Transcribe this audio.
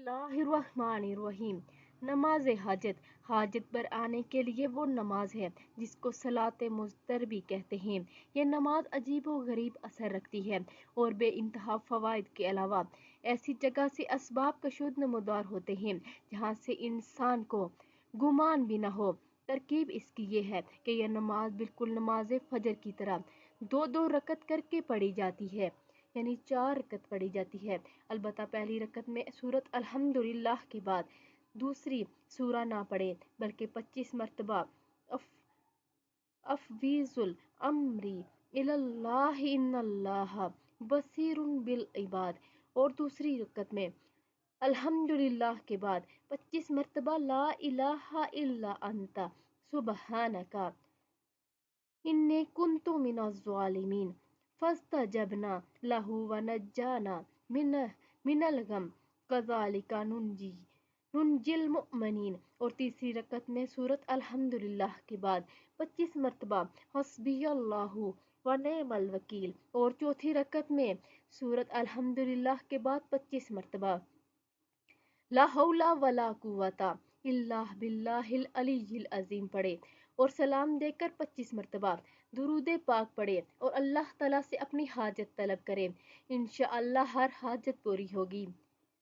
बिस्मिल्लाहिर्रहमानिर्रहीम। नमाज हाजत। हाजत पर आने के लिए वो नमाज है जिसको सलात मुज़्तर भी कहते हैं। ये नमाज अजीब व गरीब असर रखती है और बेइंतहा फ़वाइद के अलावा ऐसी जगह से असबाब कशीद नमूदार होते हैं जहाँ से इंसान को गुमान भी न हो। तरकीब इसकी ये है कि यह नमाज बिल्कुल नमाज फजर की तरह दो दो रकत करके पढ़ी जाती है, यानी 4 रकत पढ़ी जाती है। अलबत्ता पहली रकत में सूरत अल्हम्दुलिल्लाह के बाद दूसरी सूरा ना पढ़े बल्कि 25 मरतबा अफवीजुल अम्री इलल्लाह इन्नल्लाह बसीरुन बिल इबाद, और दूसरी रकत में अल्हम्दुलिल्लाह के बाद 25 मरतबा ला इलाहा इल्ला अंता सुबहानका इन्नी कुन्तु मिनज़ ज़ालिमीन फस्तजबना लहू व नज्जाना मिनल गम कज़ालिका नुंजिल मुमिनीन, और तीसरी रकत में सूरत अल्हम्दुलिल्लाह के बाद 25 मरतबा हस्बियल्लाहु व निअमल वकील, और चौथी रकत में सूरत अल्हम्दुलिल्लाह के बाद 25 मरतबा ला हौला वला कुव्वता इल्ला बिल्लाहिल अलिय्यिल अज़ीम पढ़े और सलाम देकर 25 मरतबा दुरूद पाक पढ़े और अल्लाह ताला से अपनी हाजत तलब करें। इंशाअल्लाह हर हाजत पूरी होगी।